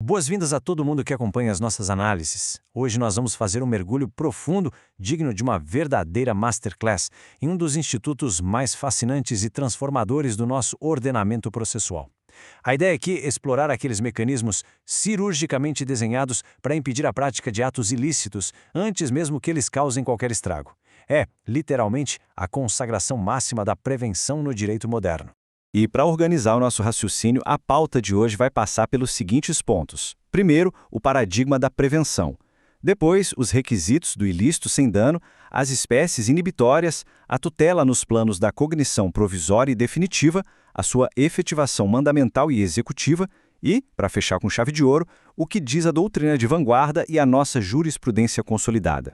Boas-vindas a todo mundo que acompanha as nossas análises. Hoje nós vamos fazer um mergulho profundo, digno de uma verdadeira masterclass, em um dos institutos mais fascinantes e transformadores do nosso ordenamento processual. A ideia aqui é explorar aqueles mecanismos cirurgicamente desenhados para impedir a prática de atos ilícitos antes mesmo que eles causem qualquer estrago. É, literalmente, a consagração máxima da prevenção no direito moderno. E para organizar o nosso raciocínio, a pauta de hoje vai passar pelos seguintes pontos. Primeiro, o paradigma da prevenção. Depois, os requisitos do ilícito sem dano, as espécies inibitórias, a tutela nos planos da cognição provisória e definitiva, a sua efetivação mandamental e executiva e, para fechar com chave de ouro, o que diz a doutrina de vanguarda e a nossa jurisprudência consolidada.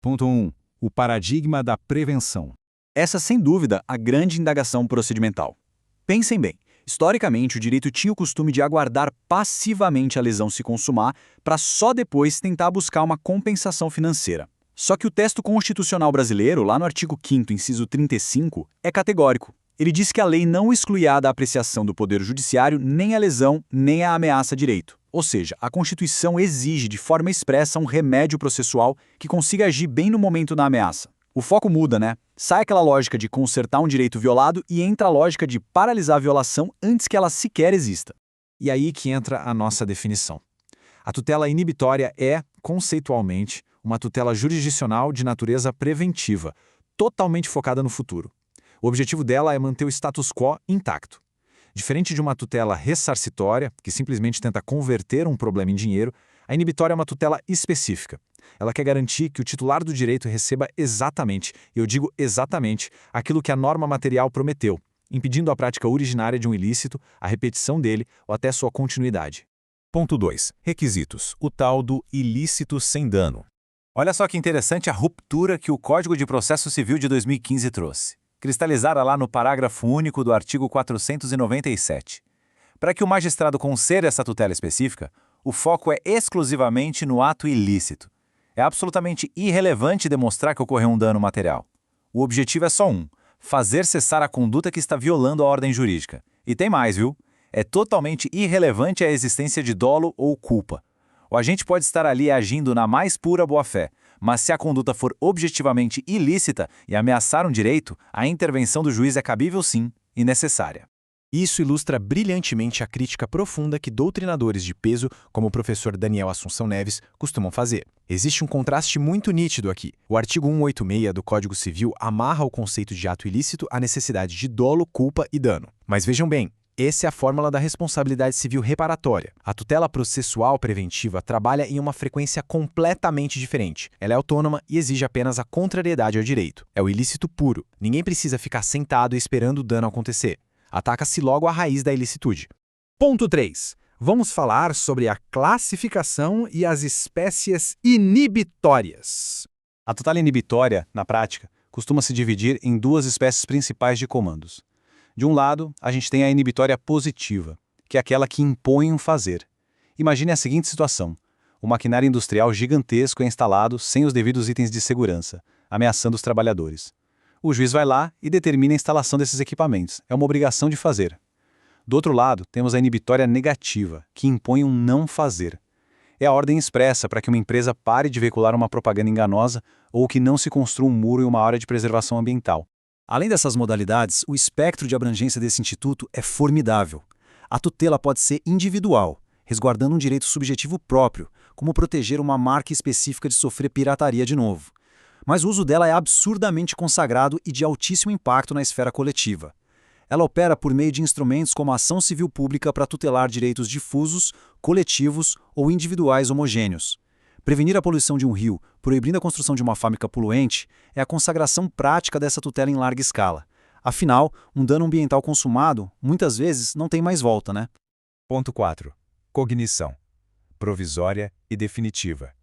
Ponto 1. O paradigma da prevenção. Essa, sem dúvida, a grande indagação procedimental. Pensem bem, historicamente o direito tinha o costume de aguardar passivamente a lesão se consumar para só depois tentar buscar uma compensação financeira. Só que o texto constitucional brasileiro, lá no artigo 5º, inciso 35, é categórico. Ele diz que a lei não excluirá da apreciação do Poder Judiciário nem a lesão, nem a ameaça a direito. Ou seja, a Constituição exige de forma expressa um remédio processual que consiga agir bem no momento da ameaça. O foco muda, né? Sai aquela lógica de consertar um direito violado e entra a lógica de paralisar a violação antes que ela sequer exista. E aí que entra a nossa definição. A tutela inibitória é, conceitualmente, uma tutela jurisdicional de natureza preventiva, totalmente focada no futuro. O objetivo dela é manter o status quo intacto. Diferente de uma tutela ressarcitória, que simplesmente tenta converter um problema em dinheiro, a inibitória é uma tutela específica. Ela quer garantir que o titular do direito receba exatamente, eu digo exatamente, aquilo que a norma material prometeu, impedindo a prática originária de um ilícito, a repetição dele ou até sua continuidade. Ponto 2. Requisitos. O tal do ilícito sem dano. Olha só que interessante a ruptura que o Código de Processo Civil de 2015 trouxe, cristalizada lá no parágrafo único do artigo 497. Para que o magistrado conceda essa tutela específica, o foco é exclusivamente no ato ilícito. É absolutamente irrelevante demonstrar que ocorreu um dano material. O objetivo é só um: fazer cessar a conduta que está violando a ordem jurídica. E tem mais, viu? É totalmente irrelevante a existência de dolo ou culpa. O agente pode estar ali agindo na mais pura boa-fé, mas se a conduta for objetivamente ilícita e ameaçar um direito, a intervenção do juiz é cabível sim e necessária. Isso ilustra brilhantemente a crítica profunda que doutrinadores de peso, como o professor Daniel Assunção Neves, costumam fazer. Existe um contraste muito nítido aqui. O artigo 186 do Código Civil amarra o conceito de ato ilícito à necessidade de dolo, culpa e dano. Mas vejam bem, essa é a fórmula da responsabilidade civil reparatória. A tutela processual preventiva trabalha em uma frequência completamente diferente. Ela é autônoma e exige apenas a contrariedade ao direito. É o ilícito puro. Ninguém precisa ficar sentado esperando o dano acontecer. Ataca-se logo a raiz da ilicitude. Ponto 3. Vamos falar sobre a classificação e as espécies inibitórias. A tutela inibitória, na prática, costuma se dividir em duas espécies principais de comandos. De um lado, a gente tem a inibitória positiva, que é aquela que impõe um fazer. Imagine a seguinte situação: um maquinário industrial gigantesco é instalado sem os devidos itens de segurança, ameaçando os trabalhadores. O juiz vai lá e determina a instalação desses equipamentos. É uma obrigação de fazer. Do outro lado, temos a inibitória negativa, que impõe um não fazer. É a ordem expressa para que uma empresa pare de veicular uma propaganda enganosa ou que não se construa um muro em uma área de preservação ambiental. Além dessas modalidades, o espectro de abrangência desse instituto é formidável. A tutela pode ser individual, resguardando um direito subjetivo próprio, como proteger uma marca específica de sofrer pirataria de novo. Mas o uso dela é absurdamente consagrado e de altíssimo impacto na esfera coletiva. Ela opera por meio de instrumentos como a ação civil pública para tutelar direitos difusos, coletivos ou individuais homogêneos. Prevenir a poluição de um rio, proibindo a construção de uma fábrica poluente, é a consagração prática dessa tutela em larga escala. Afinal, um dano ambiental consumado, muitas vezes, não tem mais volta, né? Ponto 4. Cognição. Provisória e definitiva.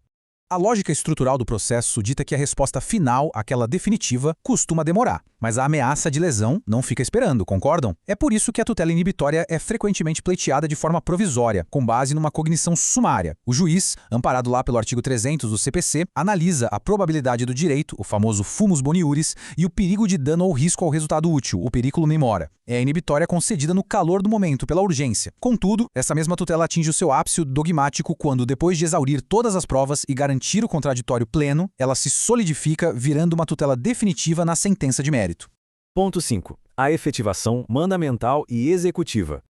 A lógica estrutural do processo dita que a resposta final, aquela definitiva, costuma demorar, mas a ameaça de lesão não fica esperando, concordam? É por isso que a tutela inibitória é frequentemente pleiteada de forma provisória, com base numa cognição sumária. O juiz, amparado lá pelo artigo 300 do CPC, analisa a probabilidade do direito, o famoso fumus boniuris, e o perigo de dano ou risco ao resultado útil, o periculum nem mora. É a inibitória concedida no calor do momento, pela urgência. Contudo, essa mesma tutela atinge o seu ápice dogmático quando, depois de exaurir todas as provas e garantir o contraditório pleno, ela se solidifica, virando uma tutela definitiva na sentença de mérito. Ponto 5. A efetivação mandamental e executiva.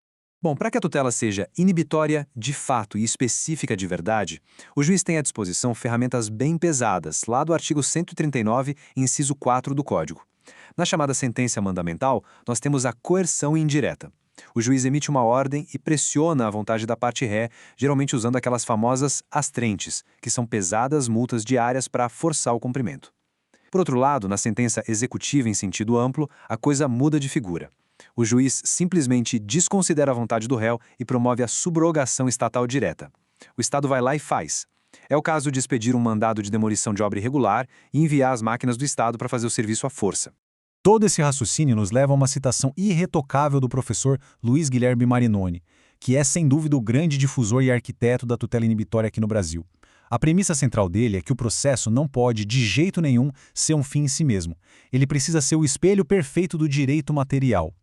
Bom, para que a tutela seja inibitória, de fato e específica de verdade, o juiz tem à disposição ferramentas bem pesadas, lá do artigo 139, inciso 4 do Código. Na chamada sentença mandamental, nós temos a coerção indireta. O juiz emite uma ordem e pressiona a vontade da parte ré, geralmente usando aquelas famosas astrentes, que são pesadas multas diárias para forçar o cumprimento. Por outro lado, na sentença executiva em sentido amplo, a coisa muda de figura. O juiz simplesmente desconsidera a vontade do réu e promove a subrogação estatal direta. O Estado vai lá e faz. É o caso de expedir um mandado de demolição de obra irregular e enviar as máquinas do Estado para fazer o serviço à força. Todo esse raciocínio nos leva a uma citação irretocável do professor Luiz Guilherme Marinoni, que é sem dúvida o grande difusor e arquiteto da tutela inibitória aqui no Brasil. A premissa central dele é que o processo não pode, de jeito nenhum, ser um fim em si mesmo. Ele precisa ser o espelho perfeito do direito material.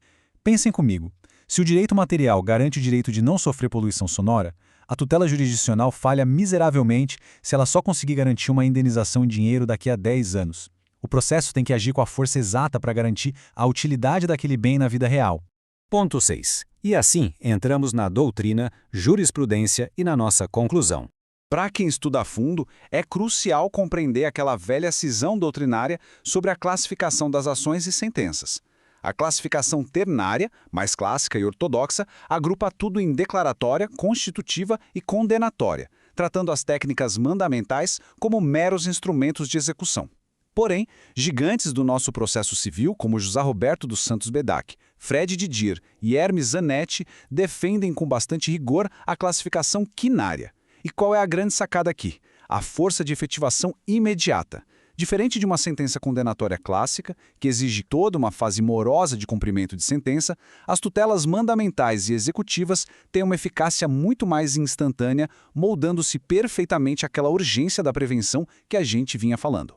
Pensem comigo, se o direito material garante o direito de não sofrer poluição sonora, a tutela jurisdicional falha miseravelmente se ela só conseguir garantir uma indenização em dinheiro daqui a 10 anos. O processo tem que agir com a força exata para garantir a utilidade daquele bem na vida real. Ponto 6. E assim, entramos na doutrina, jurisprudência e na nossa conclusão. Para quem estuda a fundo, é crucial compreender aquela velha cisão doutrinária sobre a classificação das ações e sentenças. A classificação ternária, mais clássica e ortodoxa, agrupa tudo em declaratória, constitutiva e condenatória, tratando as técnicas mandamentais como meros instrumentos de execução. Porém, gigantes do nosso processo civil, como José Roberto dos Santos Bedac, Fred Didier e Hermes Zanetti, defendem com bastante rigor a classificação quinária. E qual é a grande sacada aqui? A força de efetivação imediata. Diferente de uma sentença condenatória clássica, que exige toda uma fase morosa de cumprimento de sentença, as tutelas mandamentais e executivas têm uma eficácia muito mais instantânea, moldando-se perfeitamente àquela urgência da prevenção que a gente vinha falando.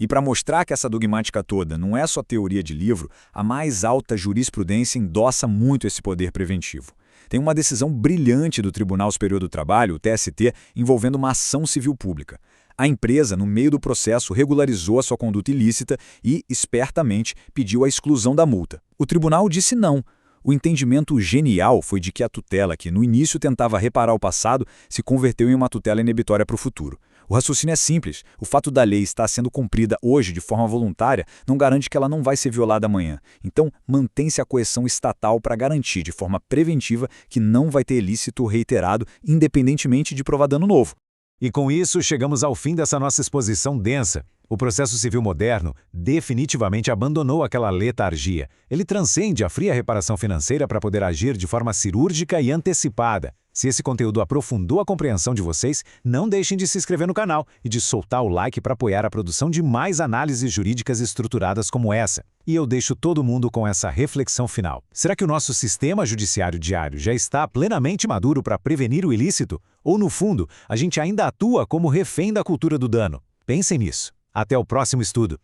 E para mostrar que essa dogmática toda não é só teoria de livro, a mais alta jurisprudência endossa muito esse poder preventivo. Tem uma decisão brilhante do Tribunal Superior do Trabalho, o TST, envolvendo uma ação civil pública. A empresa, no meio do processo, regularizou a sua conduta ilícita e, espertamente, pediu a exclusão da multa. O tribunal disse não. O entendimento genial foi de que a tutela, que no início tentava reparar o passado, se converteu em uma tutela inibitória para o futuro. O raciocínio é simples. O fato da lei estar sendo cumprida hoje de forma voluntária não garante que ela não vai ser violada amanhã. Então, mantém-se a coerção estatal para garantir de forma preventiva que não vai ter ilícito reiterado, independentemente de provar dano novo. E com isso, chegamos ao fim dessa nossa exposição densa. O processo civil moderno definitivamente abandonou aquela letargia. Ele transcende a fria reparação financeira para poder agir de forma cirúrgica e antecipada. Se esse conteúdo aprofundou a compreensão de vocês, não deixem de se inscrever no canal e de soltar o like para apoiar a produção de mais análises jurídicas estruturadas como essa. E eu deixo todo mundo com essa reflexão final. Será que o nosso sistema judiciário diário já está plenamente maduro para prevenir o ilícito? Ou, no fundo, a gente ainda atua como refém da cultura do dano? Pensem nisso. Até o próximo estudo.